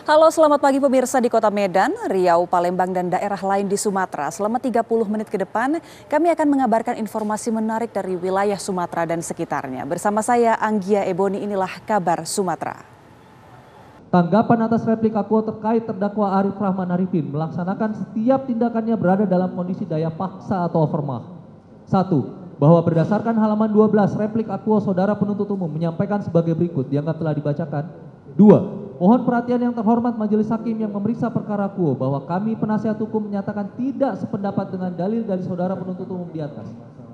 Halo, selamat pagi pemirsa di Kota Medan, Riau, Palembang, dan daerah lain di Sumatera. Selama 30 menit ke depan, kami akan mengabarkan informasi menarik dari wilayah Sumatera dan sekitarnya. Bersama saya, Anggia Eboni, inilah kabar Sumatera. Tanggapan atas replik Akuo terkait terdakwa Arif Rahman Arifin melaksanakan setiap tindakannya berada dalam kondisi daya paksa atau overmah. 1. Bahwa berdasarkan halaman 12 replik Akuo saudara penuntut umum menyampaikan sebagai berikut dianggap telah dibacakan. 2. Mohon perhatian yang terhormat majelis hakim yang memeriksa perkara Akuo bahwa kami penasihat hukum menyatakan tidak sependapat dengan dalil dari saudara penuntut umum di atas.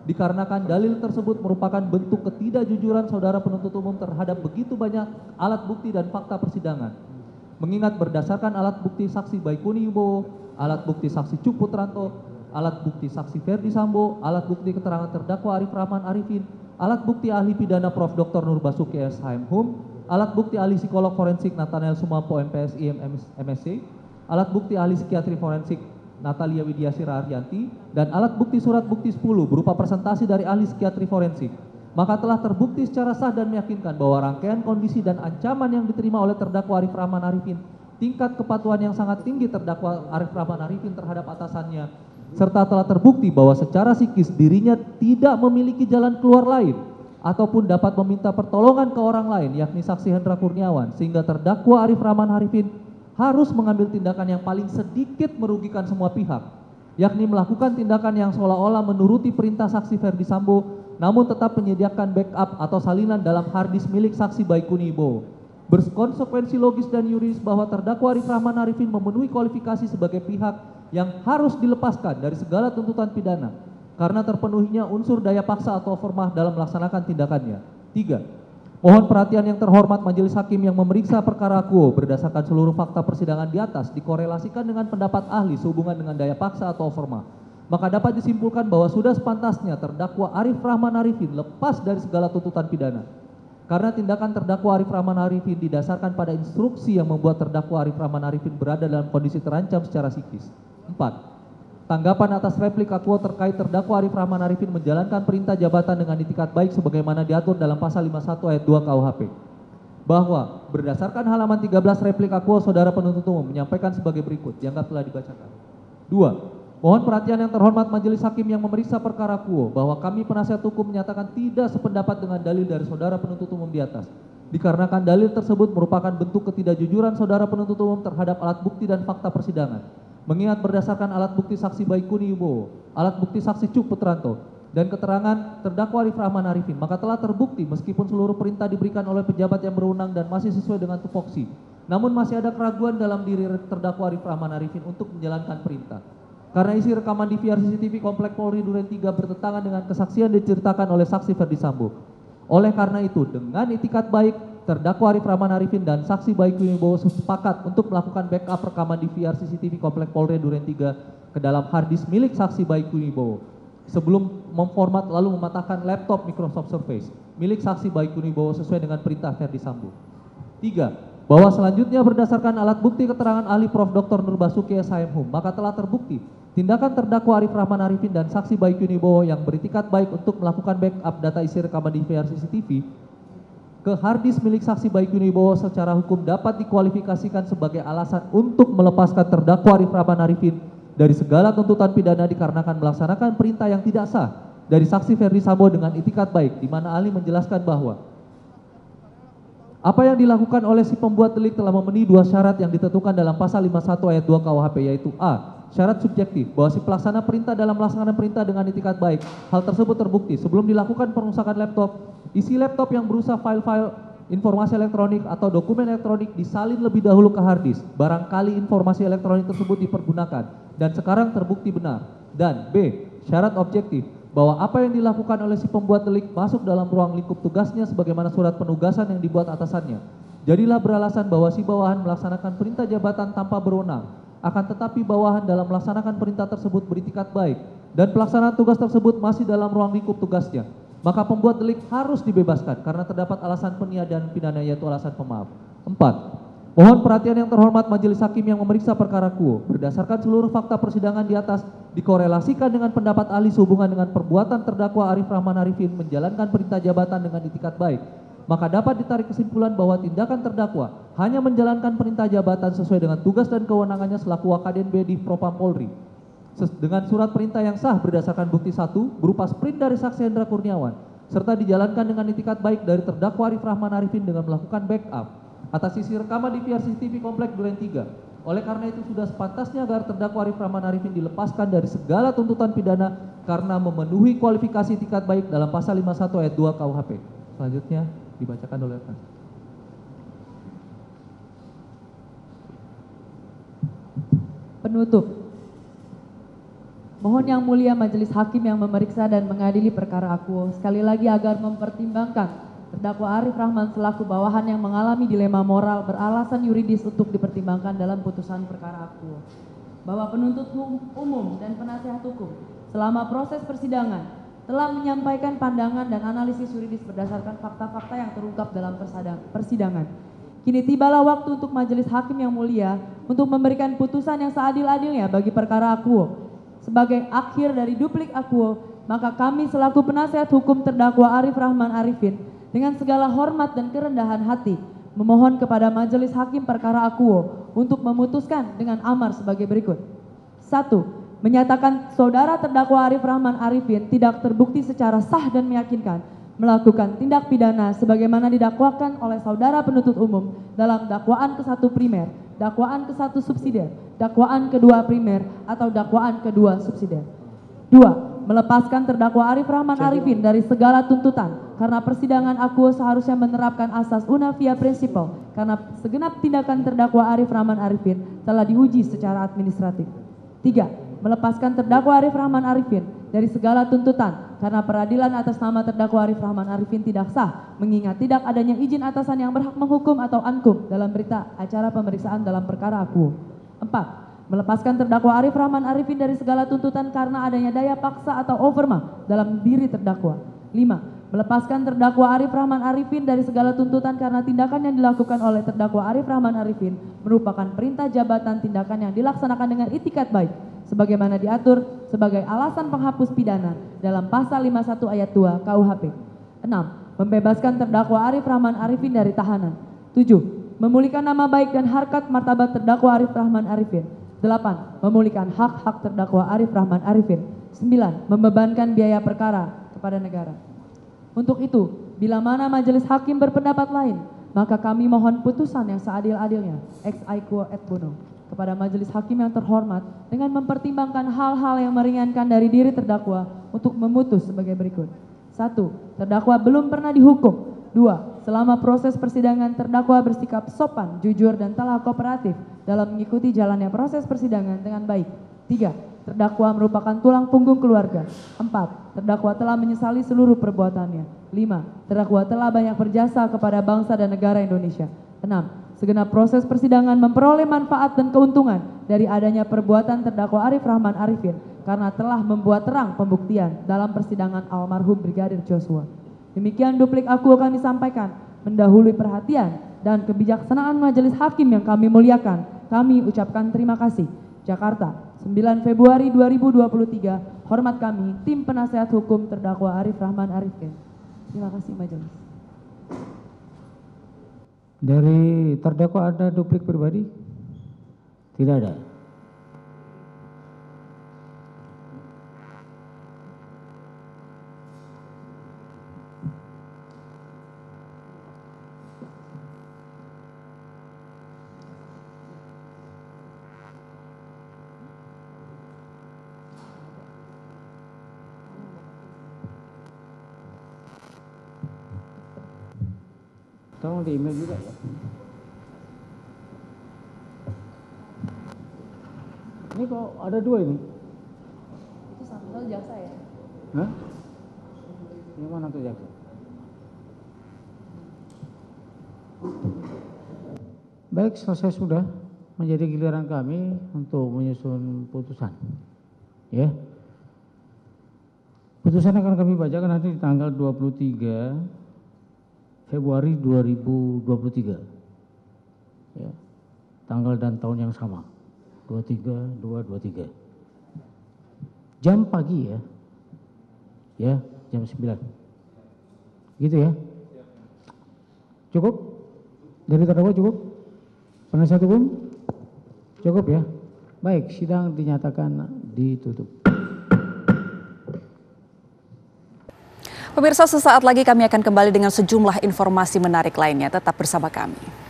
Dikarenakan dalil tersebut merupakan bentuk ketidakjujuran saudara penuntut umum terhadap begitu banyak alat bukti dan fakta persidangan. Mengingat berdasarkan alat bukti saksi Baikuni Wibowo, alat bukti saksi Cuk Putranto, alat bukti saksi Ferdi Sambo, alat bukti keterangan terdakwa Arif Rahman Arifin, alat bukti ahli pidana Prof. Dr. Nur Basuki SHM, alat bukti ahli psikolog forensik Nathaniel Sumampo MPSI MSc, alat bukti ahli psikiatri forensik Natalia Widiasira Aryanti, dan alat bukti surat bukti 10 berupa presentasi dari ahli psikiatri forensik, maka telah terbukti secara sah dan meyakinkan bahwa rangkaian kondisi dan ancaman yang diterima oleh terdakwa Arif Rahman Arifin, tingkat kepatuhan yang sangat tinggi terdakwa Arif Rahman Arifin terhadap atasannya, serta telah terbukti bahwa secara psikis dirinya tidak memiliki jalan keluar lain ataupun dapat meminta pertolongan ke orang lain, yakni saksi Hendra Kurniawan, sehingga terdakwa Arif Rahman Arifin harus mengambil tindakan yang paling sedikit merugikan semua pihak, yakni melakukan tindakan yang seolah-olah menuruti perintah saksi Ferdi Sambo, namun tetap menyediakan backup atau salinan dalam harddisk milik saksi Baikuni Wibowo. Berkonsekuensi logis dan yuridis bahwa terdakwa Arif Rahman Arifin memenuhi kualifikasi sebagai pihak yang harus dilepaskan dari segala tuntutan pidana karena terpenuhinya unsur daya paksa atau formah dalam melaksanakan tindakannya. 3. Mohon perhatian yang terhormat majelis hakim yang memeriksa perkara Akuo berdasarkan seluruh fakta persidangan di atas dikorelasikan dengan pendapat ahli sehubungan dengan daya paksa atau formah. Maka dapat disimpulkan bahwa sudah sepantasnya terdakwa Arif Rahman Arifin lepas dari segala tuntutan pidana. Karena tindakan terdakwa Arif Rahman Arifin didasarkan pada instruksi yang membuat terdakwa Arif Rahman Arifin berada dalam kondisi terancam secara psikis. 4. Tanggapan atas replik Akuo terkait terdakwa Arif Rahman Arifin menjalankan perintah jabatan dengan itikat baik sebagaimana diatur dalam pasal 51 ayat 2 KUHP. Bahwa berdasarkan halaman 13 replik Akuo saudara penuntut umum menyampaikan sebagai berikut dianggap telah dibacakan. 2. Mohon perhatian yang terhormat majelis hakim yang memeriksa perkara Akuo bahwa kami penasihat hukum menyatakan tidak sependapat dengan dalil dari saudara penuntut umum di atas. Dikarenakan dalil tersebut merupakan bentuk ketidakjujuran saudara penuntut umum terhadap alat bukti dan fakta persidangan. Mengingat berdasarkan alat bukti saksi Baikuni Wibowo, alat bukti saksi Cuk Putranto, dan keterangan terdakwa Arif Rahman Arifin, maka telah terbukti meskipun seluruh perintah diberikan oleh pejabat yang berwenang dan masih sesuai dengan tupoksi, namun masih ada keraguan dalam diri terdakwa Arif Rahman Arifin untuk menjalankan perintah. Karena isi rekaman DVR CCTV Komplek Polri Duren 3 bertentangan dengan kesaksian diceritakan oleh saksi Ferdi Sambo. Oleh karena itu, dengan itikat baik, terdakwa Arif Rahman Arifin dan saksi Baikuni Wibowo sepakat untuk melakukan backup rekaman DVR CCTV Komplek Polri Duren 3 ke dalam harddisk milik saksi Baikuni Wibowo sebelum memformat lalu mematahkan laptop Microsoft Surface milik saksi Baikuni Wibowo sesuai dengan perintah Ferdi Sambo. 3. Bahwa selanjutnya berdasarkan alat bukti keterangan ahli Prof. Dr. Nur Basuki SHM, maka telah terbukti tindakan terdakwa Arif Rahman Arifin dan saksi Baikuni Wibowo yang beritikat baik untuk melakukan backup data isi rekaman DVR CCTV ke harddisk milik saksi Baikuni Wibowo secara hukum dapat dikualifikasikan sebagai alasan untuk melepaskan terdakwa Arif Rahman Arifin dari segala tuntutan pidana dikarenakan melaksanakan perintah yang tidak sah dari saksi Ferdi Sambo dengan itikat baik, di mana ahli menjelaskan bahwa apa yang dilakukan oleh si pembuat delik telah memenuhi dua syarat yang ditentukan dalam pasal 51 ayat 2 KUHP, yaitu a. Syarat subjektif bahwa si pelaksana perintah dalam melaksanakan perintah dengan itikat baik. Hal tersebut terbukti sebelum dilakukan perusakan laptop, isi laptop yang berusaha file-file informasi elektronik atau dokumen elektronik disalin lebih dahulu ke harddisk. Barangkali informasi elektronik tersebut dipergunakan dan sekarang terbukti benar. Dan b. Syarat objektif bahwa apa yang dilakukan oleh si pembuat delik masuk dalam ruang lingkup tugasnya sebagaimana surat penugasan yang dibuat atasannya. Jadilah beralasan bahwa si bawahan melaksanakan perintah jabatan tanpa berwenang. Akan tetapi bawahan dalam melaksanakan perintah tersebut beritikat baik dan pelaksanaan tugas tersebut masih dalam ruang lingkup tugasnya, maka pembuat delik harus dibebaskan karena terdapat alasan peniadaan pidana yaitu alasan pemaaf. 4. Mohon perhatian yang terhormat majelis hakim yang memeriksa perkara Akuo berdasarkan seluruh fakta persidangan di atas dikorelasikan dengan pendapat ahli sehubungan dengan perbuatan terdakwa Arif Rahman Arifin menjalankan perintah jabatan dengan itikat baik maka dapat ditarik kesimpulan bahwa tindakan terdakwa hanya menjalankan perintah jabatan sesuai dengan tugas dan kewenangannya selaku Wakadinb di Propam Polri. Dengan surat perintah yang sah berdasarkan bukti 1 berupa sprint dari saksi Hendra Kurniawan, serta dijalankan dengan itikat baik dari terdakwa Arif Rahman Arifin dengan melakukan backup atas sisi rekaman di CCTV Komplek Duren 3. Oleh karena itu sudah sepantasnya agar terdakwa Arif Rahman Arifin dilepaskan dari segala tuntutan pidana karena memenuhi kualifikasi itikat baik dalam pasal 51 ayat 2 KUHP. Selanjutnya dibacakan oleh rekan. Penutup. Mohon Yang Mulia Majelis Hakim yang memeriksa dan mengadili perkara akuo sekali lagi agar mempertimbangkan terdakwa Arif Rahman selaku bawahan yang mengalami dilema moral beralasan yuridis untuk dipertimbangkan dalam putusan perkara akuo. Bahwa penuntut umum dan penasihat hukum selama proses persidangan telah menyampaikan pandangan dan analisis yuridis berdasarkan fakta-fakta yang terungkap dalam persidangan. Kini tibalah waktu untuk Majelis Hakim yang mulia untuk memberikan putusan yang seadil-adilnya bagi perkara akuo. Sebagai akhir dari duplik akuo, maka kami selaku penasihat hukum terdakwa Arif Rahman Arifin dengan segala hormat dan kerendahan hati memohon kepada Majelis Hakim perkara akuo untuk memutuskan dengan amar sebagai berikut. 1. Menyatakan saudara terdakwa Arif Rahman Arifin tidak terbukti secara sah dan meyakinkan melakukan tindak pidana sebagaimana didakwakan oleh saudara penuntut umum dalam dakwaan ke-1 primer, dakwaan ke-1 subsidiar, dakwaan ke-2 primer atau dakwaan ke-2 subsidiar. 2. Melepaskan terdakwa Arif Rahman Arifin dari segala tuntutan karena persidangan akuo seharusnya menerapkan asas una via principle karena segenap tindakan terdakwa Arif Rahman Arifin telah diuji secara administratif. 3. Melepaskan terdakwa Arif Rahman Arifin dari segala tuntutan karena peradilan atas nama terdakwa Arif Rahman Arifin tidak sah mengingat tidak adanya izin atasan yang berhak menghukum atau ankum dalam berita acara pemeriksaan dalam perkara akuo. 4. Melepaskan terdakwa Arif Rahman Arifin dari segala tuntutan karena adanya daya paksa atau overma dalam diri terdakwa. 5. Melepaskan terdakwa Arif Rahman Arifin dari segala tuntutan karena tindakan yang dilakukan oleh terdakwa Arif Rahman Arifin merupakan perintah jabatan tindakan yang dilaksanakan dengan itikat baik sebagaimana diatur sebagai alasan penghapus pidana dalam pasal 51 ayat 2 KUHP. 6. Membebaskan terdakwa Arif Rahman Arifin dari tahanan. 7. Memulihkan nama baik dan harkat martabat terdakwa Arif Rahman Arifin. 8. Memulihkan hak-hak terdakwa Arif Rahman Arifin. 9. Membebankan biaya perkara kepada negara. Untuk itu, bila mana majelis hakim berpendapat lain, maka kami mohon putusan yang seadil-adilnya, ex aequo et bono, kepada majelis hakim yang terhormat dengan mempertimbangkan hal-hal yang meringankan dari diri terdakwa untuk memutus sebagai berikut. 1. Terdakwa belum pernah dihukum. 2. Selama proses persidangan terdakwa bersikap sopan, jujur, dan telah kooperatif dalam mengikuti jalannya proses persidangan dengan baik. 3. Terdakwa merupakan tulang punggung keluarga. 4. Terdakwa telah menyesali seluruh perbuatannya. 5. Terdakwa telah banyak berjasa kepada bangsa dan negara Indonesia. 6. Segenap proses persidangan memperoleh manfaat dan keuntungan dari adanya perbuatan terdakwa Arif Rahman Arifin karena telah membuat terang pembuktian dalam persidangan almarhum Brigadir Joshua. Demikian duplik akuo kami sampaikan, mendahului perhatian dan kebijaksanaan majelis hakim yang kami muliakan. Kami ucapkan terima kasih. Jakarta, 9 Februari 2023. Hormat kami, tim penasehat hukum terdakwa Arif Rahman Arifin. Terima kasih majelis. Dari terdakwa ada duplik pribadi? Tidak ada. Tolong di email juga ya. Ini kok ada dua ini? Itu satu jaksa ya? Hah? Yang mana tuh jaksa? Baik, selesai sudah menjadi giliran kami untuk menyusun putusan. Ya. Putusan akan kami bacakan nanti di tanggal 23 Februari 2023. Ya. Tanggal dan tahun yang sama. 23/2/23. Jam pagi ya. Ya, jam 9. Gitu ya. Cukup? Dari terdakwa cukup? Penasihat hukum? Cukup ya? Baik, sidang dinyatakan ditutup. Pemirsa, sesaat lagi kami akan kembali dengan sejumlah informasi menarik lainnya. Tetap bersama kami.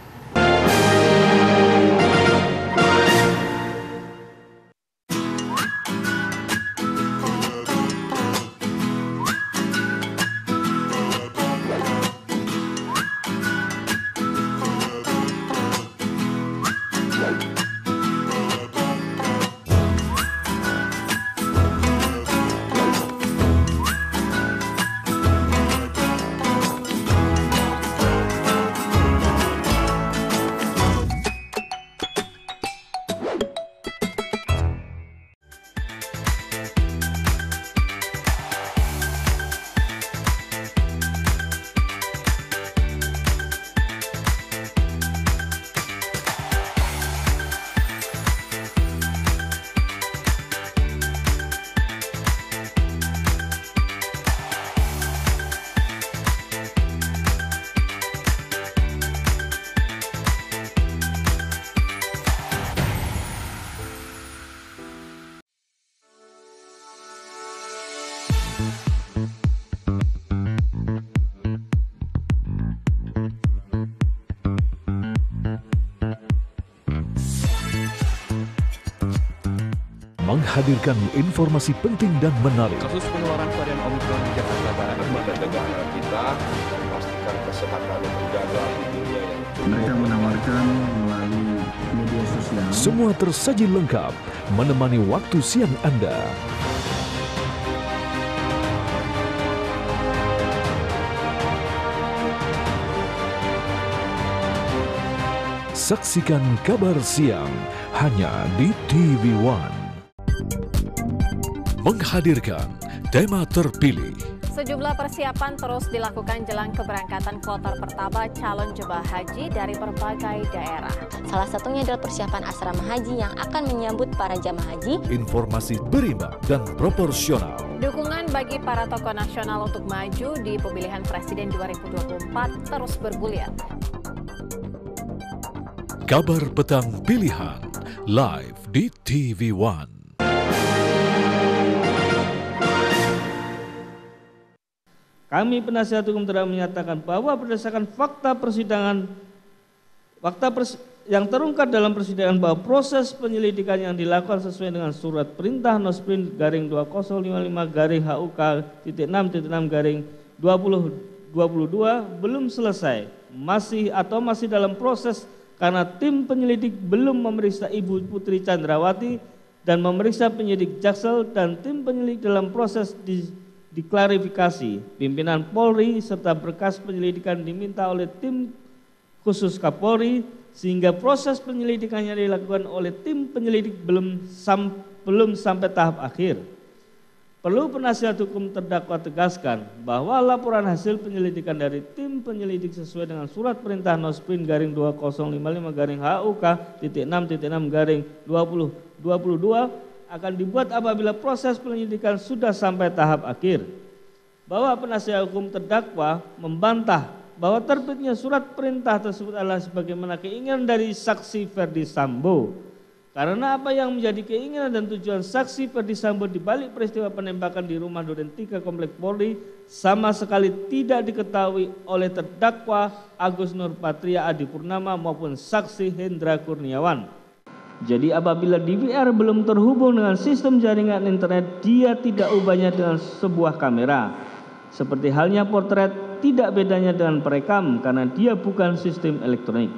Menghadirkan informasi penting dan menarik. Kasus penularan varian Omikron di Jakarta Barat menjaga kita dan memastikan kesehatan menjaga dunia yang mereka menawarkan melalui media sosial. Semua tersaji lengkap menemani waktu siang Anda. Saksikan Kabar Siang hanya di TV One. Menghadirkan tema terpilih. Sejumlah persiapan terus dilakukan jelang keberangkatan kloter pertama calon jemaah haji dari berbagai daerah. Salah satunya adalah persiapan asrama haji yang akan menyambut para jemaah haji. Informasi berimbang dan proporsional. Dukungan bagi para tokoh nasional untuk maju di pemilihan presiden 2024 terus bergulir. Kabar Petang Pilihan live di TV One. Kami penasihat hukum telah menyatakan bahwa berdasarkan fakta persidangan, yang terungkap dalam persidangan bahwa proses penyelidikan yang dilakukan sesuai dengan surat perintah Nosprin garing 2055 garing HUK.6.6 garing 2022 belum selesai, masih dalam proses karena tim penyelidik belum memeriksa Ibu Putri Chandrawati dan memeriksa penyidik Jaksel dan tim penyelidik dalam proses diklarifikasi. Pimpinan Polri serta berkas penyelidikan diminta oleh tim khusus Kapolri sehingga proses penyelidikannya dilakukan oleh tim penyelidik belum sampai tahap akhir. Perlu penasihat hukum terdakwa tegaskan bahwa laporan hasil penyelidikan dari tim penyelidik sesuai dengan surat perintah Nosprin garing 2055 garing HUK.6.6 garing 2022 akan dibuat apabila proses penyelidikan sudah sampai tahap akhir. Bahwa penasihat hukum terdakwa membantah bahwa terbitnya surat perintah tersebut adalah sebagaimana keinginan dari saksi Ferdi Sambo. Karena apa yang menjadi keinginan dan tujuan saksi Ferdi Sambo di balik peristiwa penembakan di rumah Duren 3 Komplek Polri sama sekali tidak diketahui oleh terdakwa Agus Nurpatria Adipurnama maupun saksi Hendra Kurniawan. Jadi apabila DVR belum terhubung dengan sistem jaringan internet, dia tidak ubahnya dengan sebuah kamera. Seperti halnya potret, tidak bedanya dengan perekam karena dia bukan sistem elektronik.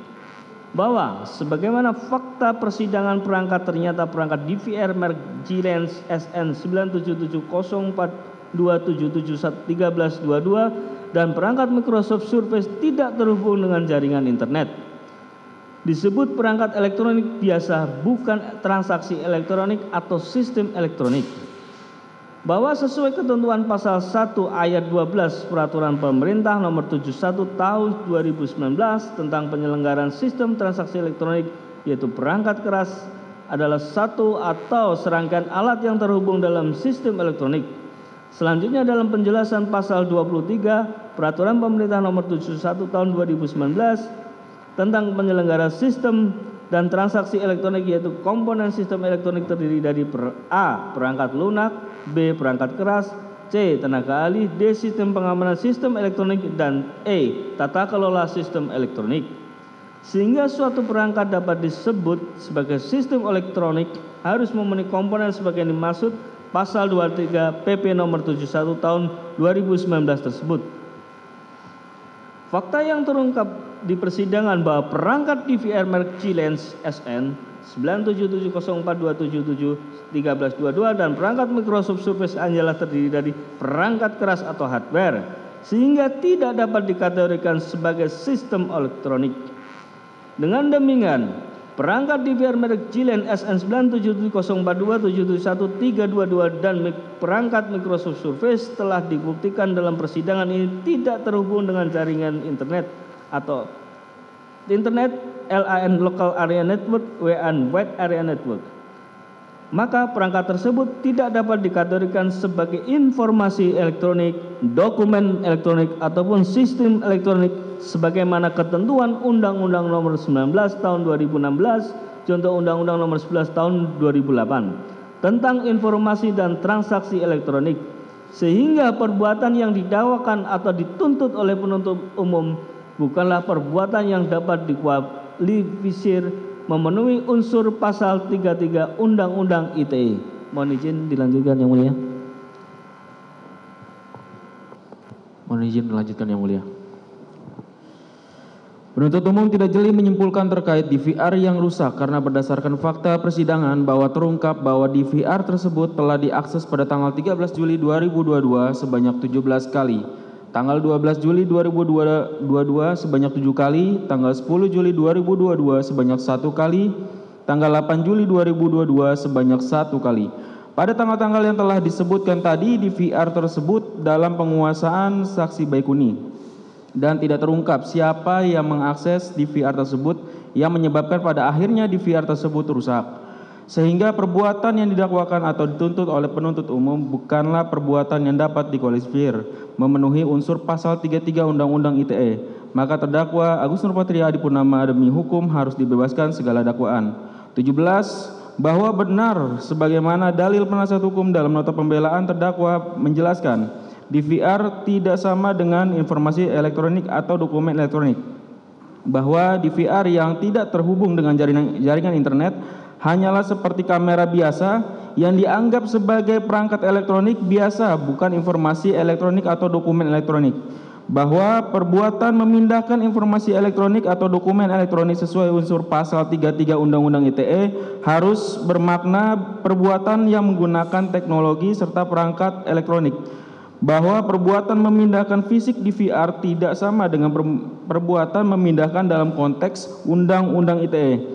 Bahwa sebagaimana fakta persidangan perangkat ternyata perangkat DVR merek G-Lens SN 9770427711322 dan perangkat Microsoft Surface tidak terhubung dengan jaringan internet. Disebut perangkat elektronik biasa, bukan transaksi elektronik atau sistem elektronik. Bahwa sesuai ketentuan pasal 1 ayat 12 Peraturan Pemerintah Nomor 71 Tahun 2019 tentang penyelenggaraan sistem transaksi elektronik, yaitu perangkat keras adalah satu atau serangkaian alat yang terhubung dalam sistem elektronik. Selanjutnya dalam penjelasan pasal 23 Peraturan Pemerintah Nomor 71 Tahun 2019 tentang penyelenggara sistem dan transaksi elektronik, yaitu komponen sistem elektronik terdiri dari A. Perangkat lunak, B. Perangkat keras, C. Tenaga ahli, D. Sistem pengamanan sistem elektronik, dan E. Tata kelola sistem elektronik. Sehingga suatu perangkat dapat disebut sebagai sistem elektronik harus memenuhi komponen sebagai yang dimaksud pasal 23 PP Nomor 71 Tahun 2019 tersebut. Fakta yang terungkap di persidangan bahwa perangkat DVR merek G-Lens SN 97704277322 dan perangkat Microsoft Surface Anjala terdiri dari perangkat keras atau hardware, sehingga tidak dapat dikategorikan sebagai sistem elektronik. Dengan demikian, perangkat DVR merek G-Lens SN 97704277132 dan perangkat Microsoft Surface telah dibuktikan dalam persidangan ini tidak terhubung dengan jaringan internet atau internet, LAN Local Area Network, WAN Wide Area Network. Maka perangkat tersebut tidak dapat dikategorikan sebagai informasi elektronik, dokumen elektronik ataupun sistem elektronik sebagaimana ketentuan Undang-Undang Nomor 19 Tahun 2016, contoh Undang-Undang Nomor 11 Tahun 2008 tentang informasi dan transaksi elektronik, sehingga perbuatan yang didakwakan atau dituntut oleh penuntut umum bukanlah perbuatan yang dapat dikualifikasi memenuhi unsur pasal 33 Undang-Undang ITE. Mohon izin dilanjutkan yang mulia. Mohon izin dilanjutkan yang mulia. Penuntut umum tidak jeli menyimpulkan terkait DVR yang rusak karena berdasarkan fakta persidangan bahwa terungkap bahwa DVR tersebut telah diakses pada tanggal 13 Juli 2022 sebanyak 17 kali, tanggal 12 Juli 2022 sebanyak 7 kali, tanggal 10 Juli 2022 sebanyak 1 kali, tanggal 8 Juli 2022 sebanyak 1 kali. Pada tanggal-tanggal yang telah disebutkan tadi, DVR tersebut dalam penguasaan saksi Baikuni dan tidak terungkap siapa yang mengakses DVR tersebut yang menyebabkan pada akhirnya DVR tersebut rusak. Sehingga perbuatan yang didakwakan atau dituntut oleh penuntut umum bukanlah perbuatan yang dapat dikualifikasi memenuhi unsur pasal 33 Undang-Undang ITE. Maka terdakwa Agus Nurpatria Adipurnama demi hukum harus dibebaskan segala dakwaan. 17. Bahwa benar sebagaimana dalil penasihat hukum dalam nota pembelaan terdakwa menjelaskan DVR tidak sama dengan informasi elektronik atau dokumen elektronik. Bahwa DVR yang tidak terhubung dengan jaringan internet hanyalah seperti kamera biasa yang dianggap sebagai perangkat elektronik biasa, bukan informasi elektronik atau dokumen elektronik. Bahwa perbuatan memindahkan informasi elektronik atau dokumen elektronik sesuai unsur pasal 33 Undang-Undang ITE harus bermakna perbuatan yang menggunakan teknologi serta perangkat elektronik. Bahwa perbuatan memindahkan fisik DVR tidak sama dengan perbuatan memindahkan dalam konteks Undang-Undang ITE.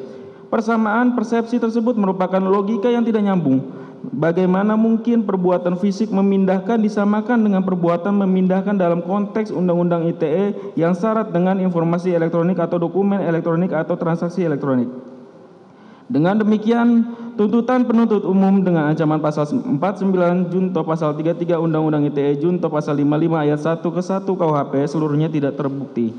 Persamaan persepsi tersebut merupakan logika yang tidak nyambung. Bagaimana mungkin perbuatan fisik memindahkan disamakan dengan perbuatan memindahkan dalam konteks Undang-Undang ITE yang syarat dengan informasi elektronik atau dokumen elektronik atau transaksi elektronik. Dengan demikian, tuntutan penuntut umum dengan ancaman pasal 49 junto pasal 33 Undang-Undang ITE junto pasal 55 ayat 1 ke 1 KUHP seluruhnya tidak terbukti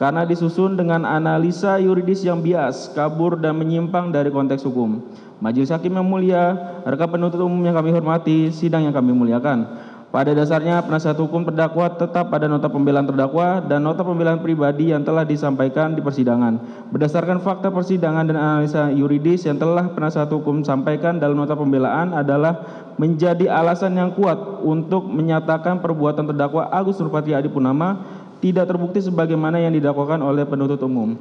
karena disusun dengan analisa yuridis yang bias, kabur dan menyimpang dari konteks hukum. Majelis Hakim yang mulia, rekan penuntut umum yang kami hormati, sidang yang kami muliakan. Pada dasarnya penasihat hukum terdakwa tetap pada nota pembelaan terdakwa dan nota pembelaan pribadi yang telah disampaikan di persidangan. Berdasarkan fakta persidangan dan analisa yuridis yang telah penasihat hukum sampaikan dalam nota pembelaan adalah menjadi alasan yang kuat untuk menyatakan perbuatan terdakwa Agus Nurpatria Adipurnama tidak terbukti sebagaimana yang didakwakan oleh penuntut umum.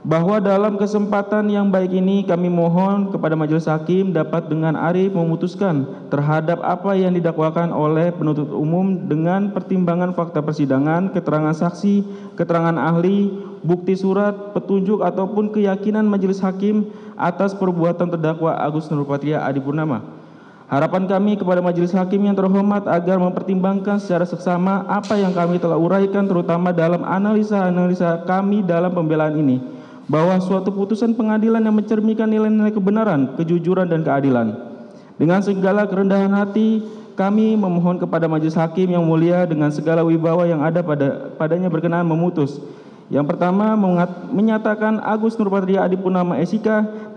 Bahwa dalam kesempatan yang baik ini kami mohon kepada majelis hakim dapat dengan arif memutuskan terhadap apa yang didakwakan oleh penuntut umum dengan pertimbangan fakta persidangan, keterangan saksi, keterangan ahli, bukti surat, petunjuk ataupun keyakinan majelis hakim atas perbuatan terdakwa Agus Nurpatria Adipurnama. Harapan kami kepada majelis hakim yang terhormat agar mempertimbangkan secara seksama apa yang kami telah uraikan terutama dalam analisa-analisa kami dalam pembelaan ini, bahwa suatu putusan pengadilan yang mencerminkan nilai-nilai kebenaran, kejujuran dan keadilan. Dengan segala kerendahan hati kami memohon kepada majelis hakim yang mulia dengan segala wibawa yang ada padanya berkenan memutus. Yang pertama, menyatakan Agus Nurpatria Adipurnama SIK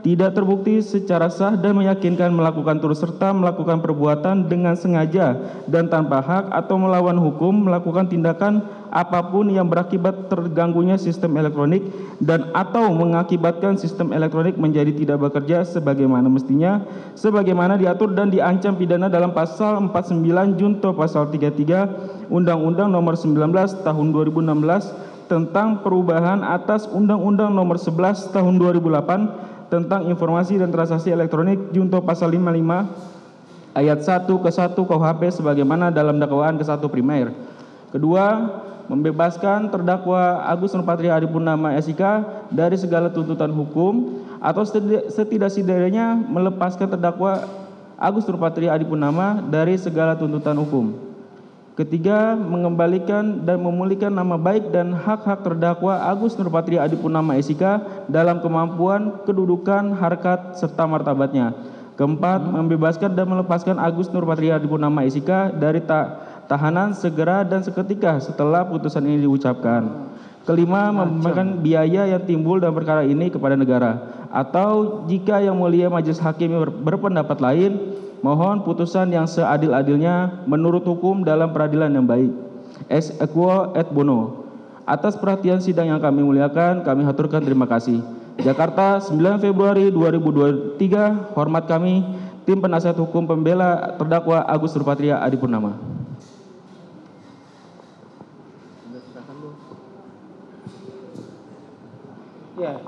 tidak terbukti secara sah dan meyakinkan melakukan turut serta melakukan perbuatan dengan sengaja dan tanpa hak atau melawan hukum melakukan tindakan apapun yang berakibat terganggunya sistem elektronik dan atau mengakibatkan sistem elektronik menjadi tidak bekerja sebagaimana mestinya, sebagaimana diatur dan diancam pidana dalam pasal 49 junto pasal 33 Undang-Undang Nomor 19 Tahun 2016 tentang perubahan atas Undang-Undang Nomor 11 Tahun 2008 tentang informasi dan transaksi elektronik junto pasal 55 ayat 1 ke 1 KUHP sebagaimana dalam dakwaan ke-1 primer. Kedua, membebaskan terdakwa Agus Nurpatria Adipurnama SIK dari segala tuntutan hukum atau setidak-tidaknya melepaskan terdakwa Agus Nurpatria Adipurnama dari segala tuntutan hukum. Ketiga, mengembalikan dan memulihkan nama baik dan hak-hak terdakwa Agus Nurpatria Adipurnama SIK dalam kemampuan, kedudukan, harkat, serta martabatnya. Keempat, membebaskan dan melepaskan Agus Nurpatria Adipurnama SIK dari tahanan segera dan seketika setelah putusan ini diucapkan. Kelima, memberikan biaya yang timbul dalam perkara ini kepada negara. Atau jika yang mulia majelis hakim berpendapat lain, mohon putusan yang seadil-adilnya menurut hukum dalam peradilan yang baik. Ex equo et bono. Atas perhatian sidang yang kami muliakan, kami haturkan terima kasih. Jakarta, 9 Februari 2023, hormat kami, tim penasihat hukum pembela terdakwa Agus Nurpatria Adipurnama. Ya.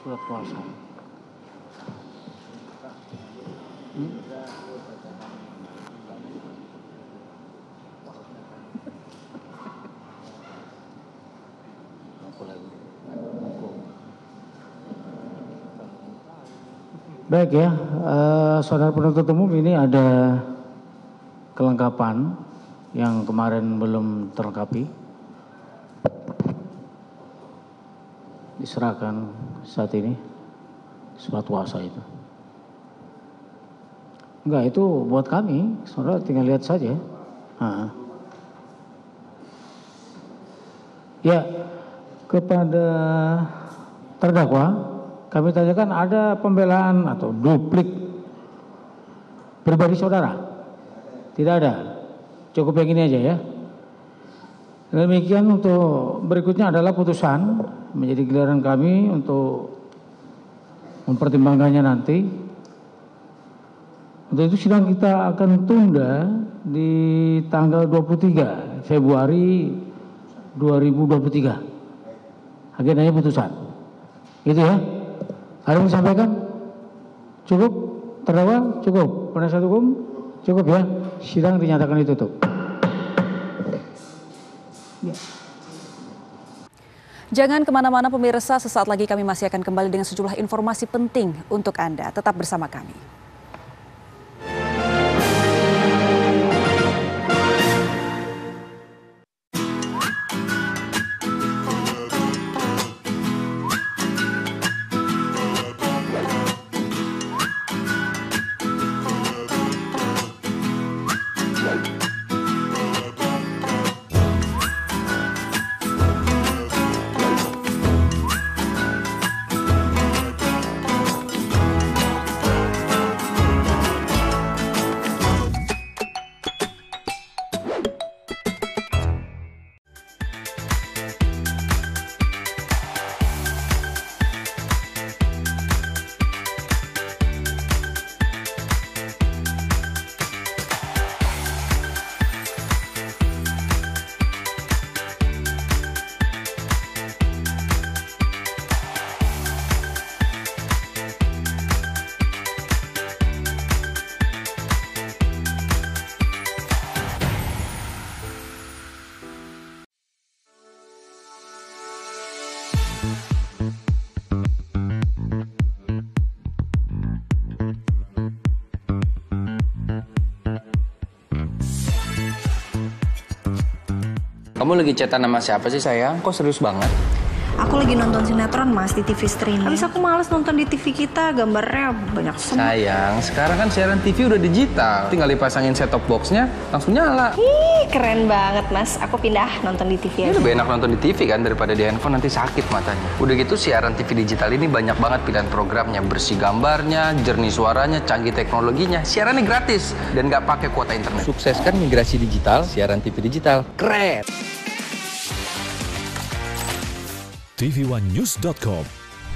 Surat kuasa. Baik ya, saudara penuntut umum, ini ada kelengkapan yang kemarin belum terlengkapi. Diserahkan saat ini surat kuasa itu. Enggak, itu buat kami, saudara tinggal lihat saja. Ya, kepada terdakwa kami tanyakan ada pembelaan atau duplik pribadi saudara? Tidak ada, cukup yang ini aja ya. Demikian untuk berikutnya adalah putusan, menjadi giliran kami untuk mempertimbangkannya nanti. Untuk itu sidang kita akan tunda di tanggal 23 Februari 2023. Agendanya putusan. Gitu ya. Ada yang disampaikan? Cukup? Terdakwa? Cukup? Penasihat hukum? Cukup ya. Sidang dinyatakan ditutup. Ya. Jangan kemana-mana pemirsa, sesaat lagi kami masih akan kembali dengan sejumlah informasi penting untuk Anda. Tetap bersama kami. Kamu lagi chatan sama siapa sih sayang? Kok serius banget? Aku lagi nonton sinetron Mas di TV streaming. Habis aku males nonton di TV kita, gambarnya banyak semua. Sayang, sekarang kan siaran TV udah digital. Tinggal dipasangin set-top box-nya, langsung nyala. Ih, keren banget Mas. Aku pindah nonton di TV aja. Lebih enak nonton di TV kan daripada di handphone, nanti sakit matanya. Udah gitu siaran TV digital ini banyak banget pilihan programnya. Bersih gambarnya, jernih suaranya, canggih teknologinya. Siarannya gratis dan nggak pakai kuota internet. Sukses kan migrasi digital, siaran TV digital. Keren! tvOneNews.com,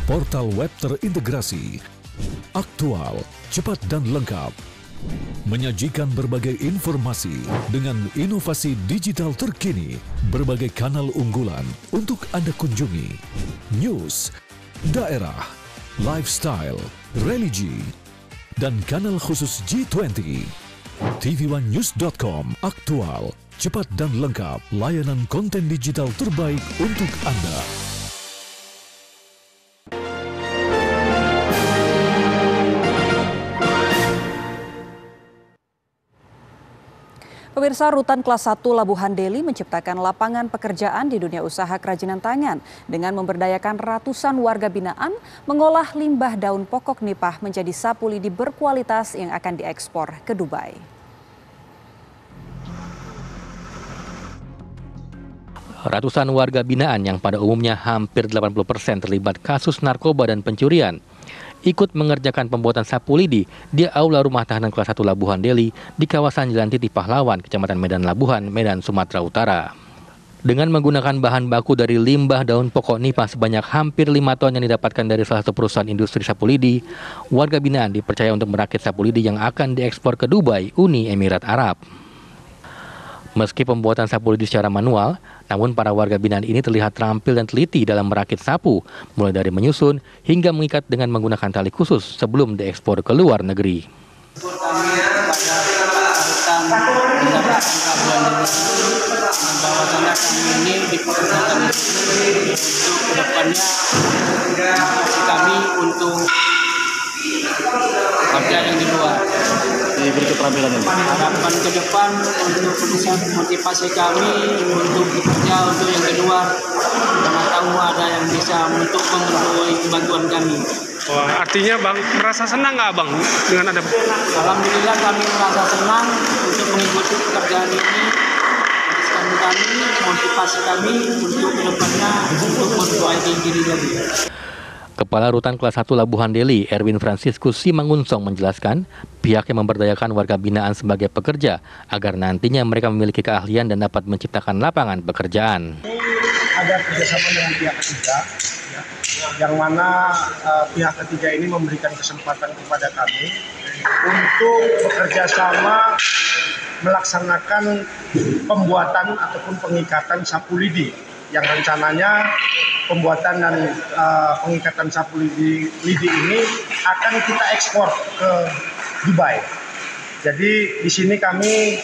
portal web terintegrasi, aktual, cepat dan lengkap, menyajikan berbagai informasi dengan inovasi digital terkini, berbagai kanal unggulan untuk Anda kunjungi, news, daerah, lifestyle, religi, dan kanal khusus G20. tvOneNews.com, aktual, cepat dan lengkap, layanan konten digital terbaik untuk Anda. Pemirsa, Rutan Kelas 1 Labuhan Deli menciptakan lapangan pekerjaan di dunia usaha kerajinan tangan dengan memberdayakan ratusan warga binaan mengolah limbah daun pokok nipah menjadi sapu lidi berkualitas yang akan diekspor ke Dubai. Ratusan warga binaan yang pada umumnya hampir 80% terlibat kasus narkoba dan pencurian ikut mengerjakan pembuatan sapu lidi di aula rumah tahanan kelas 1 Labuhan Deli di kawasan Jalan Titi Pahlawan, Kecamatan Medan Labuhan, Medan, Sumatera Utara. Dengan menggunakan bahan baku dari limbah daun pokok nipah sebanyak hampir 5 ton yang didapatkan dari salah satu perusahaan industri sapu lidi, warga binaan dipercaya untuk merakit sapu lidi yang akan diekspor ke Dubai, Uni Emirat Arab. Meski pembuatan sapu lidi secara manual, namun para warga binaan ini terlihat terampil dan teliti dalam merakit sapu, mulai dari menyusun hingga mengikat dengan menggunakan tali khusus sebelum diekspor ke luar negeri. Bahwasannya kami ini dipekerjakan untuk kedepannya kami untuk kerja yang di luar. Diberi keterampilan ini. Harapan ke depan untuk bisa motivasi kami untuk bekerja untuk yang kedua. Karena tahu ada yang bisa untuk memperoleh bantuan kami. Wah, artinya Bang merasa senang nggak Bang dengan ada? Alhamdulillah kami merasa senang untuk mengikuti pekerjaan ini. Kami motivasi kami untuk kedepannya untuk memperbaiki diri lagi. Kepala Rutan Kelas 1 Labuhan Deli, Erwin Franciscus Simangunsong menjelaskan, pihaknya memberdayakan warga binaan sebagai pekerja agar nantinya mereka memiliki keahlian dan dapat menciptakan lapangan pekerjaan. Ada kerjasama dengan pihak ketiga, yang mana pihak ketiga ini memberikan kesempatan kepada kami untuk bekerja sama melaksanakan pembuatan ataupun pengikatan sapu lidi yang rencananya pembuatan dan pengikatan sapu lidi ini akan kita ekspor ke Dubai. Jadi di sini kami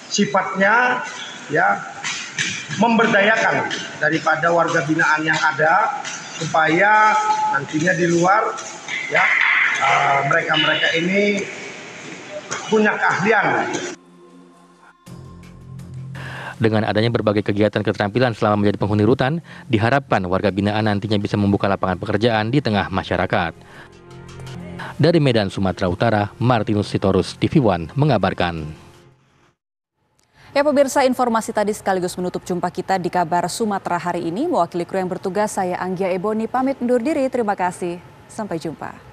sifatnya ya memberdayakan daripada warga binaan yang ada supaya nantinya di luar ya mereka-mereka ini punya keahlian. Dengan adanya berbagai kegiatan keterampilan selama menjadi penghuni rutan, diharapkan warga binaan nantinya bisa membuka lapangan pekerjaan di tengah masyarakat. Dari Medan, Sumatera Utara, Martinus Sitorus, TV One mengabarkan. Ya pemirsa, informasi tadi sekaligus menutup jumpa kita di Kabar Sumatera hari ini. Mewakili kru yang bertugas, saya Anggia Eboni pamit undur diri. Terima kasih. Sampai jumpa.